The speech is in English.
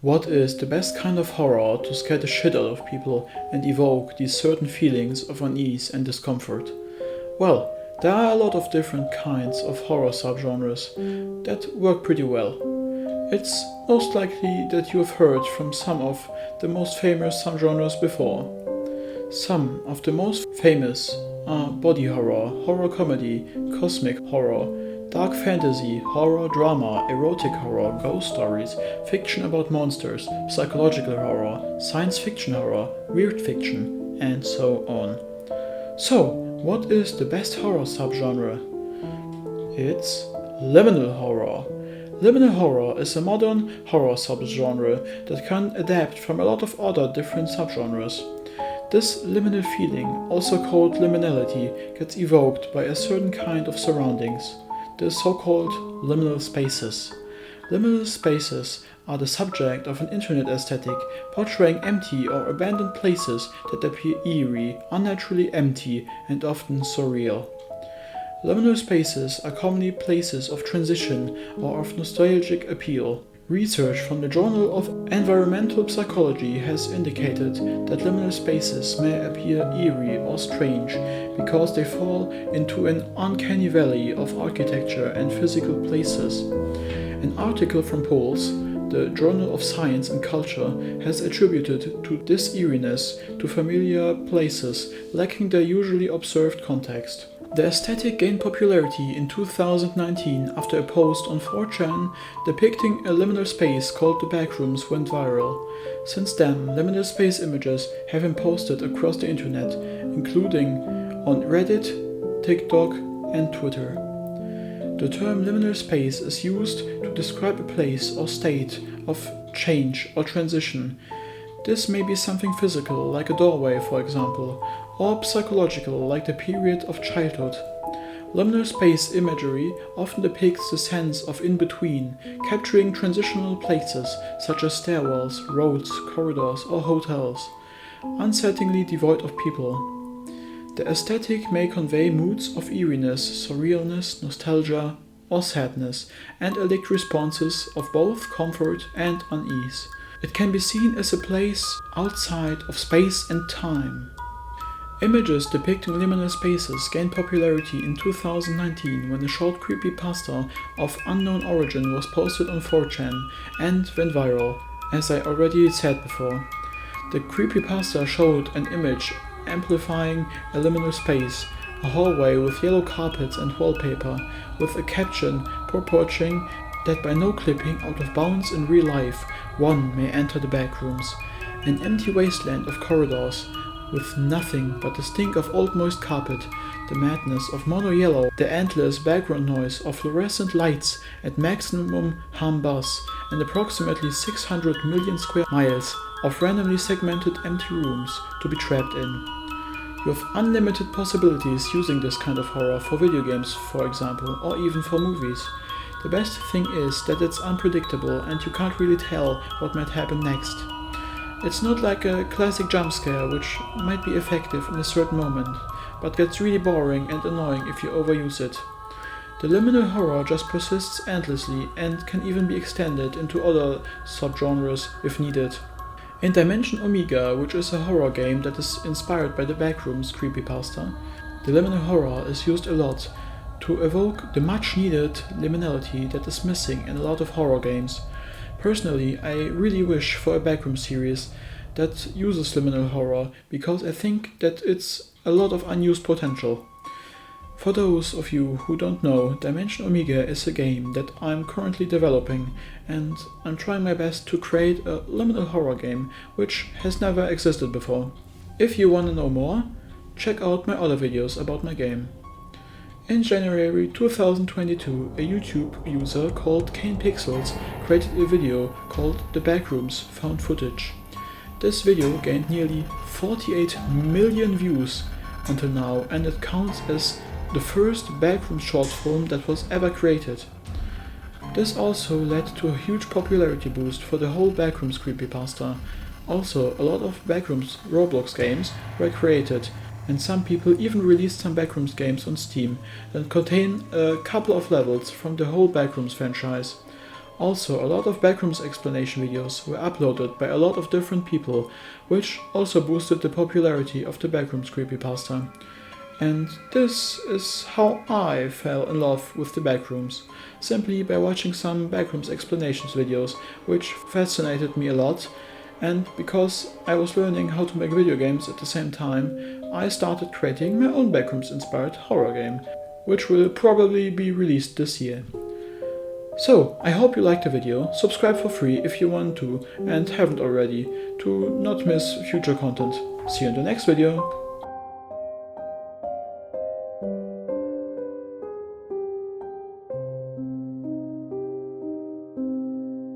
What is the best kind of horror to scare the shit out of people and evoke these certain feelings of unease and discomfort? Well, there are a lot of different kinds of horror subgenres that work pretty well. It's most likely that you have heard from some of the most famous subgenres before. Some of the most famous are body horror, horror comedy, cosmic horror, dark fantasy, horror drama, erotic horror, ghost stories, fiction about monsters, psychological horror, science fiction horror, weird fiction, and so on. So, what is the best horror subgenre? It's liminal horror. Liminal horror is a modern horror subgenre that can adapt from a lot of other different subgenres. This liminal feeling, also called liminality, gets evoked by a certain kind of surroundings, the so-called liminal spaces. Liminal spaces are the subject of an internet aesthetic portraying empty or abandoned places that appear eerie, unnaturally empty, and often surreal. Liminal spaces are commonly places of transition or of nostalgic appeal. Research from the Journal of Environmental Psychology has indicated that liminal spaces may appear eerie or strange because they fall into an uncanny valley of architecture and physical places. An article from Pulse, the Journal of Science and Culture, has attributed to this eeriness to familiar places lacking their usually observed context. The aesthetic gained popularity in 2019 after a post on 4chan depicting a liminal space called the backrooms went viral. Since then, liminal space images have been posted across the internet, including on Reddit, TikTok, and Twitter. The term liminal space is used to describe a place or state of change or transition. This may be something physical, like a doorway for example, or psychological, like the period of childhood. Liminal space imagery often depicts the sense of in-between, capturing transitional places such as stairwells, roads, corridors, or hotels, unsettlingly devoid of people. The aesthetic may convey moods of eeriness, surrealness, nostalgia, or sadness, and elicit responses of both comfort and unease. It can be seen as a place outside of space and time. Images depicting liminal spaces gained popularity in 2019 when a short creepypasta of unknown origin was posted on 4chan and went viral, as I already said before. The creepypasta showed an image amplifying a liminal space, a hallway with yellow carpets and wallpaper, with a caption purporting that by no clipping out of bounds in real life, one may enter the backrooms. An empty wasteland of corridors, with nothing but the stink of old moist carpet, the madness of mono yellow, the endless background noise of fluorescent lights at maximum hum buzz, and approximately 600 million square miles of randomly segmented empty rooms to be trapped in. You have unlimited possibilities using this kind of horror for video games, for example, or even for movies. The best thing is that it's unpredictable and you can't really tell what might happen next. It's not like a classic jump scare, which might be effective in a certain moment, but gets really boring and annoying if you overuse it. The liminal horror just persists endlessly and can even be extended into other subgenres if needed. In Dimension Omega, which is a horror game that is inspired by the Backrooms creepypasta, the liminal horror is used a lot to evoke the much needed liminality that is missing in a lot of horror games. Personally, I really wish for a backroom series that uses liminal horror because I think that it's a lot of unused potential. For those of you who don't know, Dimension Omega is a game that I'm currently developing, and I'm trying my best to create a liminal horror game which has never existed before. If you want to know more, check out my other videos about my game. In January 2022, a YouTube user called Kane Pixels created a video called The Backrooms Found Footage. This video gained nearly 48 million views until now, and it counts as the first backroom short film that was ever created. This also led to a huge popularity boost for the whole Backrooms creepypasta. Also, a lot of Backrooms Roblox games were created, and some people even released some Backrooms games on Steam that contain a couple of levels from the whole Backrooms franchise. Also, a lot of backrooms explanation videos were uploaded by a lot of different people, which also boosted the popularity of the backrooms creepypasta. And this is how I fell in love with the backrooms, simply by watching some backrooms explanations videos, which fascinated me a lot, and because I was learning how to make video games at the same time, I started creating my own backrooms inspired horror game, which will probably be released this year. So, I hope you liked the video, subscribe for free if you want to and haven't already, to not miss future content. See you in the next video!